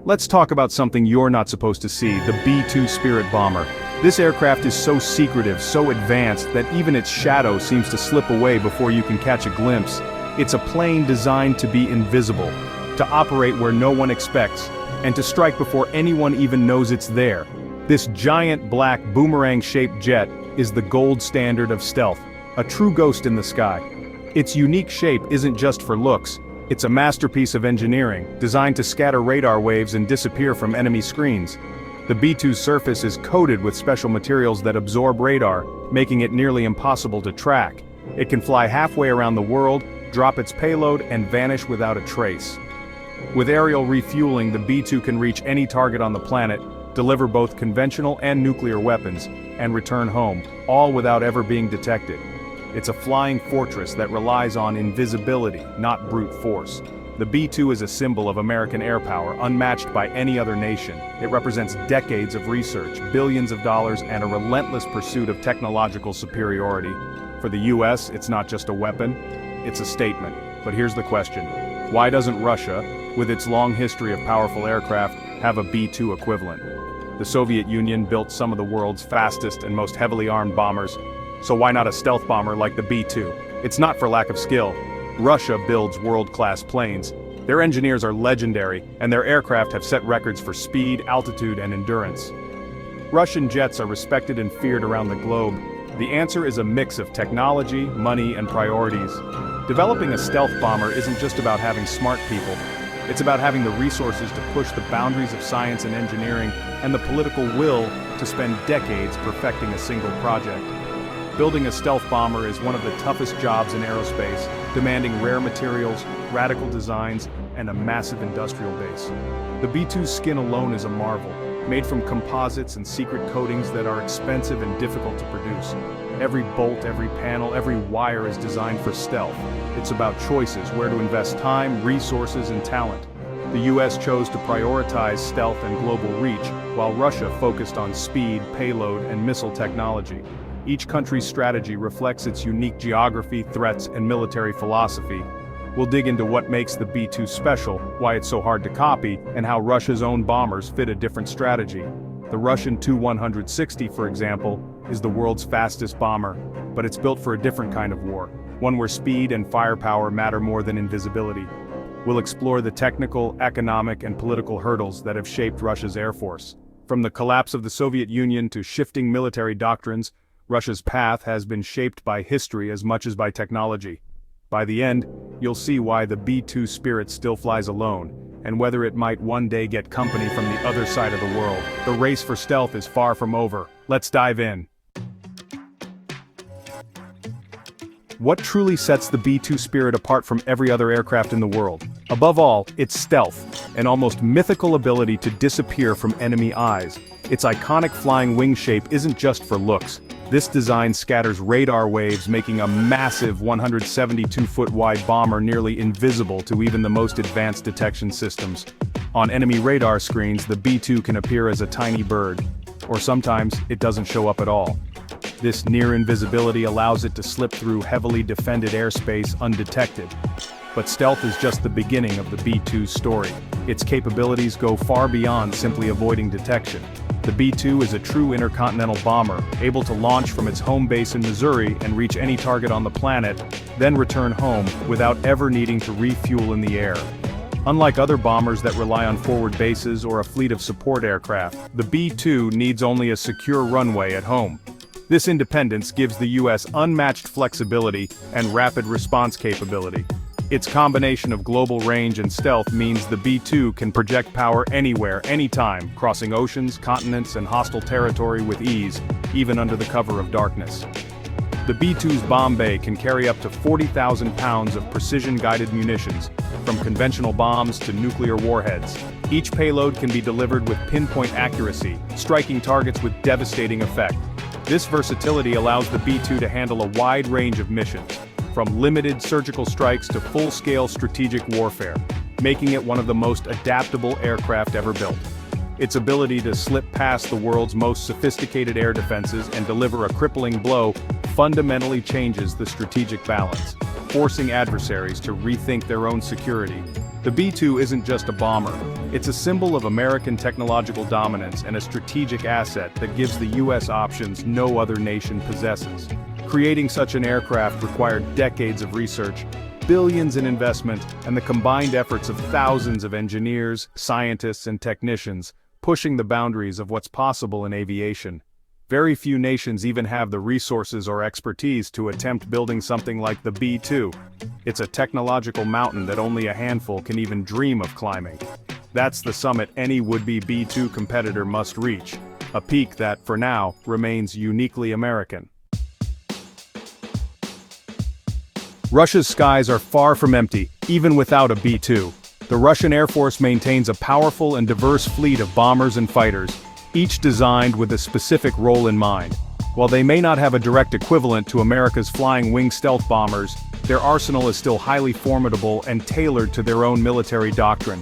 Let's talk about something you're not supposed to see, the B-2 Spirit bomber. This aircraft is so secretive, so advanced, that even its shadow seems to slip away before you can catch a glimpse. It's a plane designed to be invisible, to operate where no one expects, and to strike before anyone even knows it's there. This giant black boomerang-shaped jet is the gold standard of stealth, a true ghost in the sky. Its unique shape isn't just for looks, it's a masterpiece of engineering, designed to scatter radar waves and disappear from enemy screens. The B-2's surface is coated with special materials that absorb radar, making it nearly impossible to track. It can fly halfway around the world, drop its payload, and vanish without a trace. With aerial refueling, the B-2 can reach any target on the planet, deliver both conventional and nuclear weapons, and return home, all without ever being detected. It's a flying fortress that relies on invisibility, not brute force. The B-2 is a symbol of American air power, unmatched by any other nation. It represents decades of research, billions of dollars, and a relentless pursuit of technological superiority. For the US, it's not just a weapon, it's a statement. But here's the question. Why doesn't Russia, with its long history of powerful aircraft, have a B-2 equivalent? The Soviet Union built some of the world's fastest and most heavily armed bombers, so why not a stealth bomber like the B-2? It's not for lack of skill. Russia builds world-class planes. Their engineers are legendary, and their aircraft have set records for speed, altitude, and endurance. Russian jets are respected and feared around the globe. The answer is a mix of technology, money, and priorities. Developing a stealth bomber isn't just about having smart people. It's about having the resources to push the boundaries of science and engineering, and the political will to spend decades perfecting a single project. Building a stealth bomber is one of the toughest jobs in aerospace, demanding rare materials, radical designs, and a massive industrial base. The B-2's skin alone is a marvel, made from composites and secret coatings that are expensive and difficult to produce. Every bolt, every panel, every wire is designed for stealth. It's about choices, where to invest time, resources, and talent. The US chose to prioritize stealth and global reach, while Russia focused on speed, payload, and missile technology. Each country's strategy reflects its unique geography, threats, and military philosophy. We'll dig into what makes the B-2 special, why it's so hard to copy, and how Russia's own bombers fit a different strategy. The Russian Tu-160, for example, is the world's fastest bomber, but it's built for a different kind of war, one where speed and firepower matter more than invisibility. We'll explore the technical, economic, and political hurdles that have shaped Russia's air force. From the collapse of the Soviet Union to shifting military doctrines, Russia's path has been shaped by history as much as by technology. By the end, you'll see why the B-2 Spirit still flies alone, and whether it might one day get company from the other side of the world. The race for stealth is far from over. Let's dive in. What truly sets the B-2 Spirit apart from every other aircraft in the world? Above all, its stealth, an almost mythical ability to disappear from enemy eyes. Its iconic flying wing shape isn't just for looks. This design scatters radar waves, making a massive 172-foot-wide bomber nearly invisible to even the most advanced detection systems. On enemy radar screens, the B-2 can appear as a tiny bird, or sometimes it doesn't show up at all. This near invisibility allows it to slip through heavily defended airspace undetected. But stealth is just the beginning of the B-2's story. Its capabilities go far beyond simply avoiding detection. The B-2 is a true intercontinental bomber, able to launch from its home base in Missouri and reach any target on the planet, then return home without ever needing to refuel in the air. Unlike other bombers that rely on forward bases or a fleet of support aircraft, the B-2 needs only a secure runway at home. This independence gives the US unmatched flexibility and rapid response capability. Its combination of global range and stealth means the B-2 can project power anywhere, anytime, crossing oceans, continents, and hostile territory with ease, even under the cover of darkness. The B-2's bomb bay can carry up to 40,000 pounds of precision-guided munitions, from conventional bombs to nuclear warheads. Each payload can be delivered with pinpoint accuracy, striking targets with devastating effect. This versatility allows the B-2 to handle a wide range of missions, from limited surgical strikes to full-scale strategic warfare, making it one of the most adaptable aircraft ever built. Its ability to slip past the world's most sophisticated air defenses and deliver a crippling blow fundamentally changes the strategic balance. forcing adversaries to rethink their own security. The B-2 isn't just a bomber. It's a symbol of American technological dominance and a strategic asset that gives the U.S. options no other nation possesses. Creating such an aircraft required decades of research, billions in investment, and the combined efforts of thousands of engineers, scientists, and technicians, pushing the boundaries of what's possible in aviation. Very few nations even have the resources or expertise to attempt building something like the B-2. It's a technological mountain that only a handful can even dream of climbing. That's the summit any would-be B-2 competitor must reach, a peak that, for now, remains uniquely American. Russia's skies are far from empty, even without a B-2. The Russian Air Force maintains a powerful and diverse fleet of bombers and fighters, each designed with a specific role in mind. While they may not have a direct equivalent to America's flying wing stealth bombers, their arsenal is still highly formidable and tailored to their own military doctrine.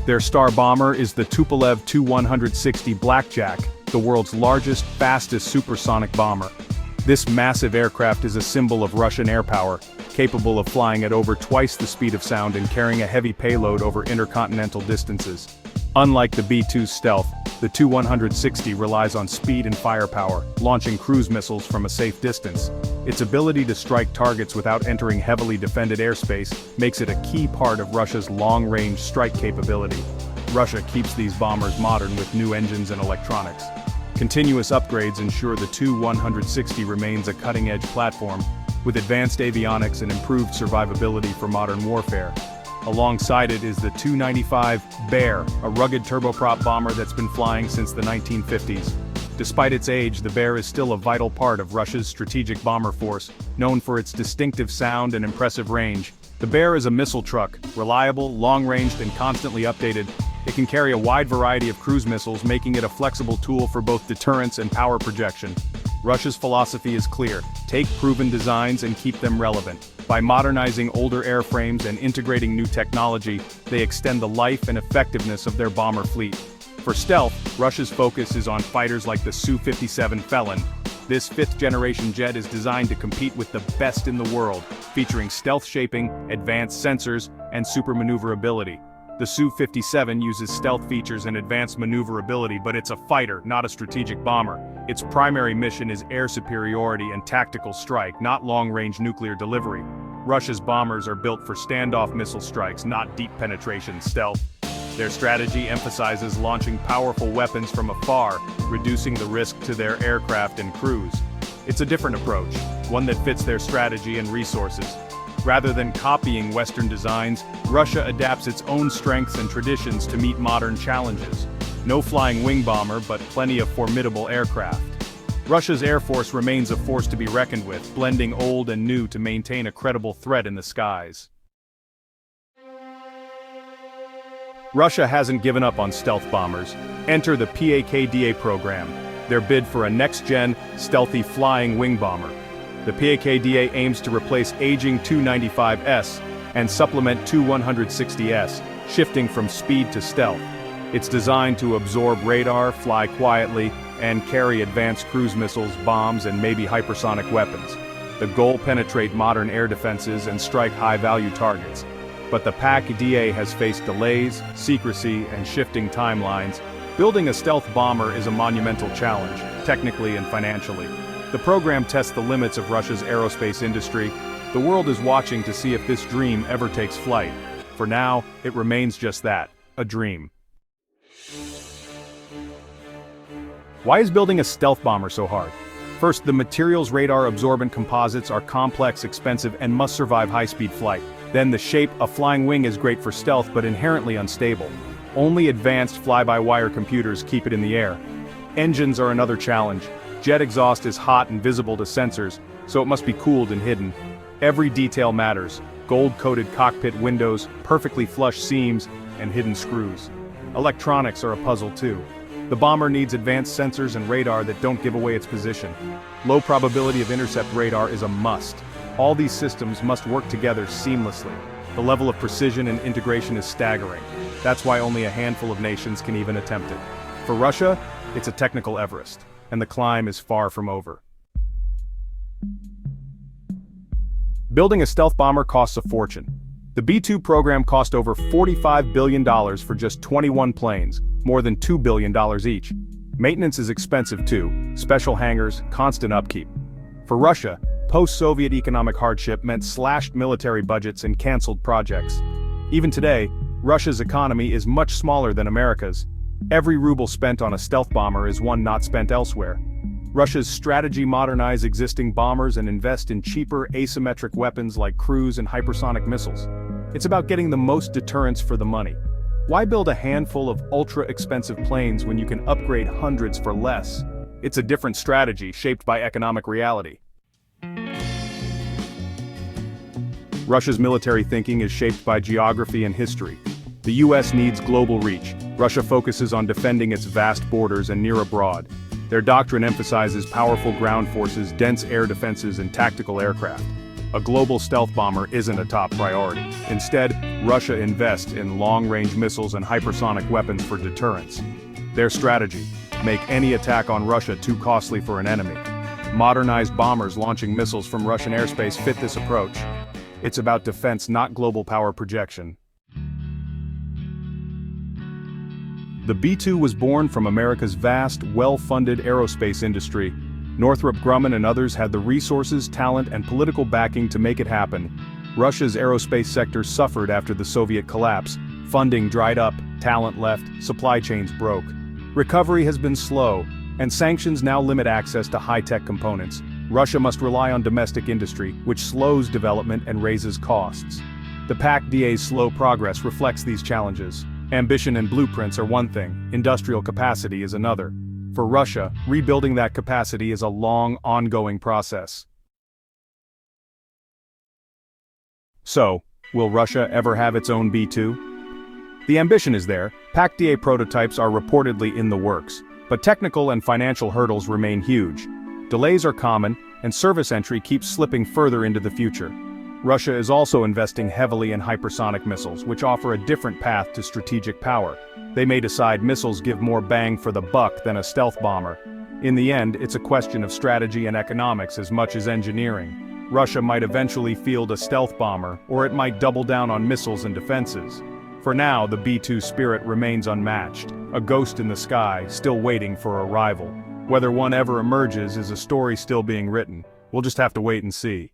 Their star bomber is the Tupolev Tu-160 Blackjack, the world's largest, fastest supersonic bomber. This massive aircraft is a symbol of Russian air power, capable of flying at over twice the speed of sound and carrying a heavy payload over intercontinental distances. Unlike the B-2's stealth, the Tu-160 relies on speed and firepower, launching cruise missiles from a safe distance. Its ability to strike targets without entering heavily defended airspace makes it a key part of Russia's long-range strike capability. Russia keeps these bombers modern with new engines and electronics. Continuous upgrades ensure the Tu-160 remains a cutting-edge platform, with advanced avionics and improved survivability for modern warfare. Alongside it is the Tu-95 Bear, a rugged turboprop bomber that's been flying since the 1950s. Despite its age, the Bear is still a vital part of Russia's strategic bomber force, known for its distinctive sound and impressive range. The Bear is a missile truck, reliable, long-ranged, and constantly updated. It can carry a wide variety of cruise missiles, making it a flexible tool for both deterrence and power projection. Russia's philosophy is clear: take proven designs and keep them relevant. By modernizing older airframes and integrating new technology, they extend the life and effectiveness of their bomber fleet. For stealth, Russia's focus is on fighters like the Su-57 Felon. This fifth-generation jet is designed to compete with the best in the world, featuring stealth shaping, advanced sensors, and super maneuverability. The Su-57 uses stealth features and advanced maneuverability, but it's a fighter, not a strategic bomber. Its primary mission is air superiority and tactical strike, not long-range nuclear delivery. Russia's bombers are built for standoff missile strikes, not deep penetration stealth. Their strategy emphasizes launching powerful weapons from afar, reducing the risk to their aircraft and crews. It's a different approach, one that fits their strategy and resources. Rather than copying Western designs, Russia adapts its own strengths and traditions to meet modern challenges. No flying wing bomber, but plenty of formidable aircraft. Russia's Air Force remains a force to be reckoned with, blending old and new to maintain a credible threat in the skies. Russia hasn't given up on stealth bombers. Enter the PAK-DA program, their bid for a next-gen, stealthy flying wing bomber. The PAK-DA aims to replace aging Tu-95S and supplement Tu-160S, shifting from speed to stealth. It's designed to absorb radar, fly quietly, and carry advanced cruise missiles, bombs, and maybe hypersonic weapons. The goal: penetrate modern air defenses and strike high-value targets. But the PAK-DA has faced delays, secrecy, and shifting timelines. Building a stealth bomber is a monumental challenge, technically and financially. The program tests the limits of Russia's aerospace industry. The world is watching to see if this dream ever takes flight. For now, it remains just that, a dream. Why is building a stealth bomber so hard? First, the materials: radar-absorbent composites are complex, expensive, and must survive high-speed flight. Then the shape: a flying wing is great for stealth but inherently unstable. Only advanced fly-by-wire computers keep it in the air. Engines are another challenge. Jet exhaust is hot and visible to sensors, so it must be cooled and hidden. Every detail matters: gold-coated cockpit windows, perfectly flush seams, and hidden screws. Electronics are a puzzle too. The bomber needs advanced sensors and radar that don't give away its position. Low probability of intercept radar is a must. All these systems must work together seamlessly. The level of precision and integration is staggering. That's why only a handful of nations can even attempt it. For Russia, it's a technical Everest, and the climb is far from over. Building a stealth bomber costs a fortune. The B-2 program cost over $45 billion for just 21 planes, more than $2 billion each. Maintenance is expensive too, special hangars, constant upkeep. For Russia, post-Soviet economic hardship meant slashed military budgets and canceled projects. Even today, Russia's economy is much smaller than America's. Every ruble spent on a stealth bomber is one not spent elsewhere. Russia's strategy: modernize existing bombers and invest in cheaper, asymmetric weapons like cruise and hypersonic missiles. It's about getting the most deterrence for the money. Why build a handful of ultra-expensive planes when you can upgrade hundreds for less? It's a different strategy shaped by economic reality. Russia's military thinking is shaped by geography and history. The US needs global reach. Russia focuses on defending its vast borders and near abroad. Their doctrine emphasizes powerful ground forces, dense air defenses, and tactical aircraft. A global stealth bomber isn't a top priority. Instead, Russia invests in long-range missiles and hypersonic weapons for deterrence. Their strategy: make any attack on Russia too costly for an enemy. Modernized bombers launching missiles from Russian airspace fit this approach. It's about defense, not global power projection. The B-2 was born from America's vast, well-funded aerospace industry. Northrop Grumman and others had the resources, talent, and political backing to make it happen. Russia's aerospace sector suffered after the Soviet collapse. Funding dried up, talent left, supply chains broke. Recovery has been slow, and sanctions now limit access to high-tech components. Russia must rely on domestic industry, which slows development and raises costs. The PAC-DA's slow progress reflects these challenges. Ambition and blueprints are one thing, industrial capacity is another. For Russia, rebuilding that capacity is a long, ongoing process. So, will Russia ever have its own B-2? The ambition is there. PAC-DA prototypes are reportedly in the works, but technical and financial hurdles remain huge. Delays are common, and service entry keeps slipping further into the future. Russia is also investing heavily in hypersonic missiles, which offer a different path to strategic power. They may decide missiles give more bang for the buck than a stealth bomber. In the end, it's a question of strategy and economics as much as engineering. Russia might eventually field a stealth bomber, or it might double down on missiles and defenses. For now, the B-2 Spirit remains unmatched, a ghost in the sky, still waiting for a rival. Whether one ever emerges is a story still being written. We'll just have to wait and see.